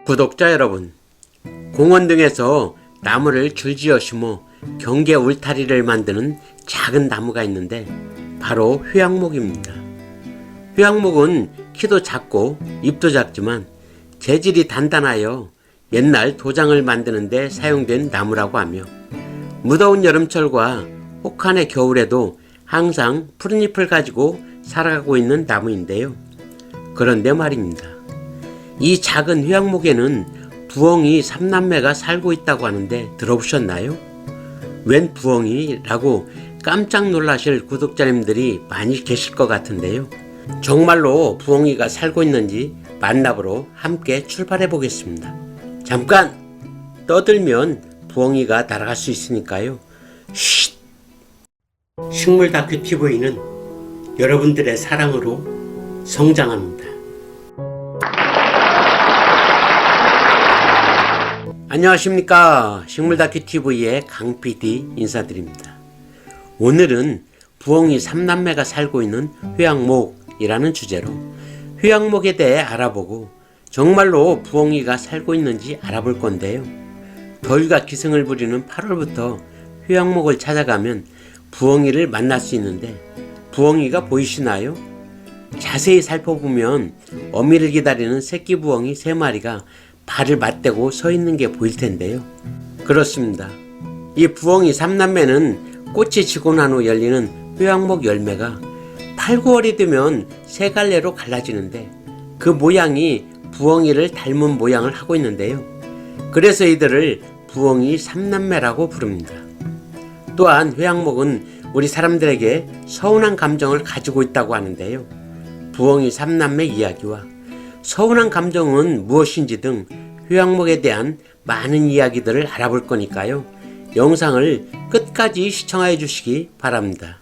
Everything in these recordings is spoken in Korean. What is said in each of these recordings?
구독자 여러분, 공원 등에서 나무를 줄지어 심어 경계 울타리를 만드는 작은 나무가 있는데 바로 휴양목입니다. 휴양목은 키도 작고 잎도 작지만 재질이 단단하여 옛날 도장을 만드는 데 사용된 나무라고 하며 무더운 여름철과 혹한의 겨울에도 항상 푸른 잎을 가지고 살아가고 있는 나무인데요. 그런데 말입니다. 이 작은 휴양목에는 부엉이 3남매가 살고 있다고 하는데 들어보셨나요? 웬 부엉이라고 깜짝 놀라실 구독자님들이 많이 계실 것 같은데요. 정말로 부엉이가 살고 있는지 만나보러 함께 출발해 보겠습니다. 잠깐 떠들면 부엉이가 날아갈 수 있으니까요. 쉿! 식물 다큐 TV는 여러분들의 사랑으로 성장합니다. 안녕하십니까. 식물다큐TV의 강PD 인사드립니다. 오늘은 부엉이 3남매가 살고 있는 휴양목이라는 주제로 휴양목에 대해 알아보고 정말로 부엉이가 살고 있는지 알아볼 건데요. 더위가 기승을 부리는 8월부터 휴양목을 찾아가면 부엉이를 만날 수 있는데 부엉이가 보이시나요? 자세히 살펴보면 어미를 기다리는 새끼 부엉이 3마리가 발을 맞대고 서 있는 게 보일 텐데요. 그렇습니다. 이 부엉이 3남매는 꽃이 지고 난 후 열리는 휴양목 열매가 8, 9월이 되면 세 갈래로 갈라지는데 그 모양이 부엉이를 닮은 모양을 하고 있는데요. 그래서 이들을 부엉이 3남매라고 부릅니다. 또한 휴양목은 우리 사람들에게 서운한 감정을 가지고 있다고 하는데요. 부엉이 3남매 이야기와 서운한 감정은 무엇인지 등 휴양목에 대한 많은 이야기들을 알아볼 거니까요. 영상을 끝까지 시청해 주시기 바랍니다.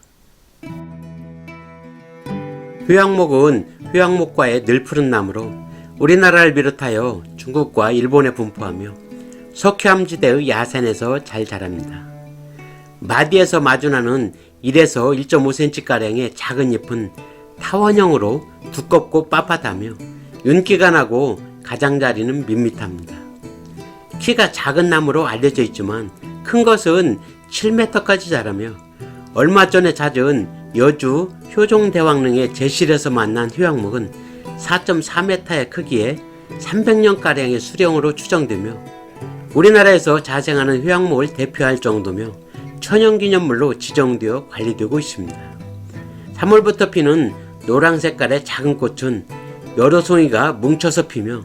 휴양목은 휴양목과의 늘푸른 나무로 우리나라를 비롯하여 중국과 일본에 분포하며 석회암지대의 야산에서 잘 자랍니다. 마디에서 마주나는 1에서 1.5cm가량의 작은 잎은 타원형으로 두껍고 빳빳하며 윤기가 나고 가장자리는 밋밋합니다. 키가 작은 나무로 알려져 있지만 큰 것은 7m까지 자라며 얼마 전에 찾은 여주 효종대왕릉의 제실에서 만난 휴양목은 4.4m의 크기에 300년가량의 수령으로 추정되며 우리나라에서 자생하는 휴양목을 대표할 정도며 천연기념물로 지정되어 관리되고 있습니다. 3월부터 피는 노란 색깔의 작은 꽃은 여러 송이가 뭉쳐서 피며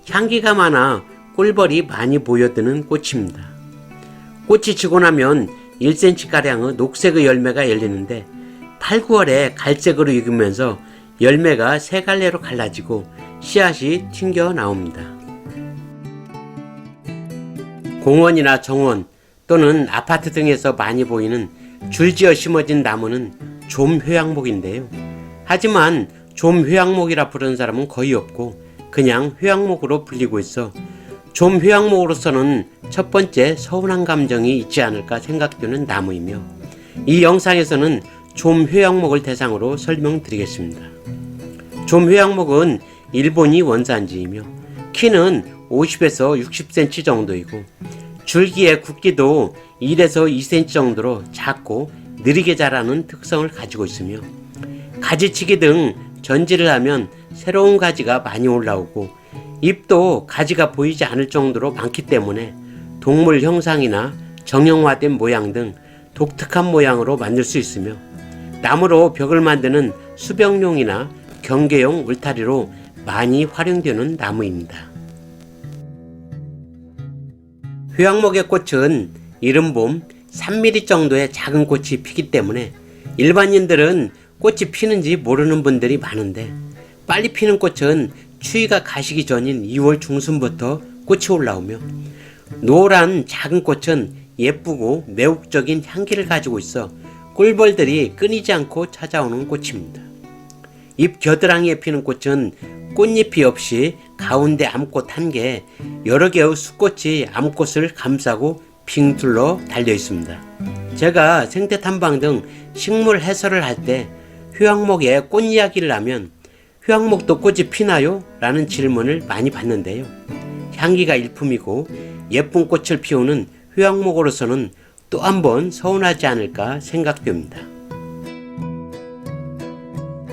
향기가 많아 꿀벌이 많이 보여드는 꽃입니다. 꽃이 지고 나면 1cm가량의 녹색의 열매가 열리는데 8, 9월에 갈색으로 익으면서 열매가 세 갈래로 갈라지고 씨앗이 튕겨 나옵니다. 공원이나 정원 또는 아파트 등에서 많이 보이는 줄지어 심어진 나무는 좀휴양목인데요. 하지만 좀휴양목이라 부르는 사람은 거의 없고 그냥 휴양목으로 불리고 있어 좀휴양목으로서는 첫 번째 서운한 감정이 있지 않을까 생각되는 나무이며 이 영상에서는 좀휴양목을 대상으로 설명드리겠습니다. 좀휴양목은 일본이 원산지이며 키는 50에서 60cm 정도이고 줄기의 굵기도 1에서 2cm 정도로 작고 느리게 자라는 특성을 가지고 있으며 가지치기 등 전지를 하면 새로운 가지가 많이 올라오고 잎도 가지가 보이지 않을 정도로 많기 때문에 동물 형상이나 정형화된 모양 등 독특한 모양으로 만들 수 있으며 나무로 벽을 만드는 수벽용이나 경계용 울타리로 많이 활용되는 나무입니다. 휴양목의 꽃은 이른봄 3mm 정도의 작은 꽃이 피기 때문에 일반인들은 꽃이 피는지 모르는 분들이 많은데 빨리 피는 꽃은 추위가 가시기 전인 2월 중순부터 꽃이 올라오며 노란 작은 꽃은 예쁘고 매혹적인 향기를 가지고 있어 꿀벌들이 끊이지 않고 찾아오는 꽃입니다. 잎 겨드랑이에 피는 꽃은 꽃잎이 없이 가운데 암꽃 1개, 여러 개의 수꽃이 암꽃을 감싸고 빙 둘러 달려 있습니다. 제가 생태 탐방 등 식물 해설을 할 때 휴양목의 꽃 이야기를 하면 휴양목도 꽃이 피나요? 라는 질문을 많이 받는데요. 향기가 일품이고 예쁜 꽃을 피우는 휴양목으로서는 또 한 번 서운하지 않을까 생각됩니다.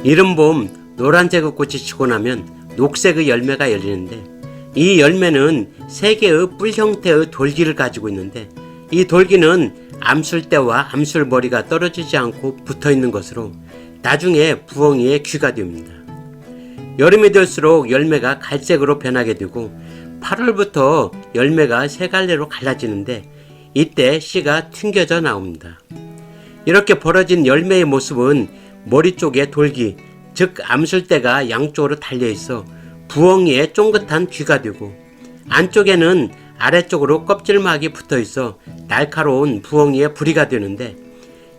이른 봄 노란색의 꽃이 지고 나면 녹색의 열매가 열리는데, 이 열매는 3개의 뿔 형태의 돌기를 가지고 있는데, 이 돌기는 암술대와 암술머리가 떨어지지 않고 붙어있는 것으로 나중에 부엉이의 귀가 됩니다. 여름이 될수록 열매가 갈색으로 변하게 되고 8월부터 열매가 3갈래로 갈라지는데, 이때 씨가 튕겨져 나옵니다. 이렇게 벌어진 열매의 모습은 머리 쪽에 돌기, 즉 암술대가 양쪽으로 달려있어 부엉이의 쫑긋한 귀가 되고, 안쪽에는 아래쪽으로 껍질막이 붙어있어 날카로운 부엉이의 부리가 되는데,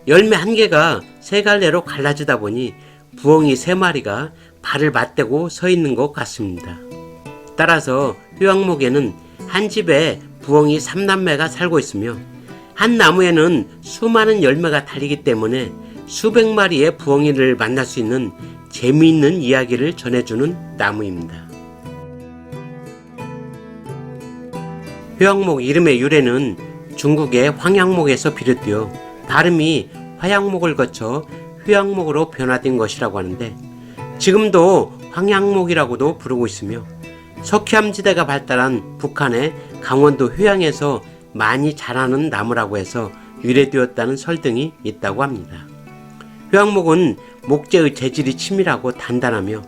열매 1개가 3갈래로 갈라지다 보니 부엉이 3마리가 발을 맞대고 서 있는 것 같습니다. 따라서 휴양목에는 한 집에 부엉이 3남매가 살고 있으며, 한 나무에는 수많은 열매가 달리기 때문에 수백 마리의 부엉이를 만날 수 있는 재미있는 이야기를 전해주는 나무입니다. 휴양목 이름의 유래는 중국의 황양목에서 비롯되어 발음이 화양목을 거쳐 휴양목으로 변화된 것이라고 하는데, 지금도 황양목이라고도 부르고 있으며 석회암지대가 발달한 북한의 강원도 휴양에서 많이 자라는 나무라고 해서 유래되었다는 설등이 있다고 합니다. 휴양목은 목재의 재질이 치밀하고 단단하며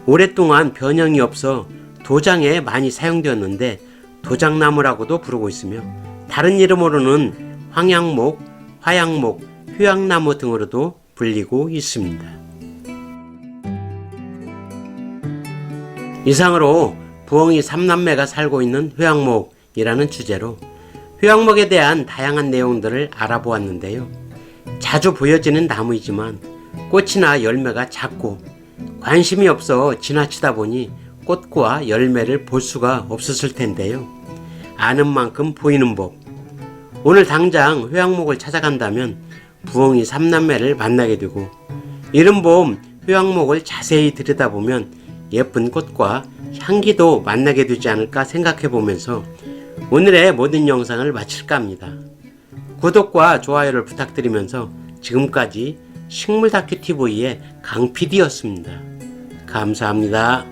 오랫동안 변형이 없어 도장에 많이 사용되었는데 도장나무라고도 부르고 있으며, 다른 이름으로는 황양목, 화양목, 휴양나무 등으로도 불리고 있습니다. 이상으로 부엉이 3남매가 살고 있는 휴양목이라는 주제로 휴양목에 대한 다양한 내용들을 알아보았는데요. 자주 보여지는 나무이지만 꽃이나 열매가 작고 관심이 없어 지나치다 보니 꽃과 열매를 볼 수가 없었을 텐데요. 아는 만큼 보이는 법. 오늘 당장 휴양목을 찾아간다면 부엉이 3남매를 만나게 되고, 이른 봄 휴양목을 자세히 들여다보면 예쁜 꽃과 향기도 만나게 되지 않을까 생각해 보면서 오늘의 모든 영상을 마칠까 합니다. 구독과 좋아요를 부탁드리면서 지금까지 식물다큐TV의 강PD였습니다. 감사합니다.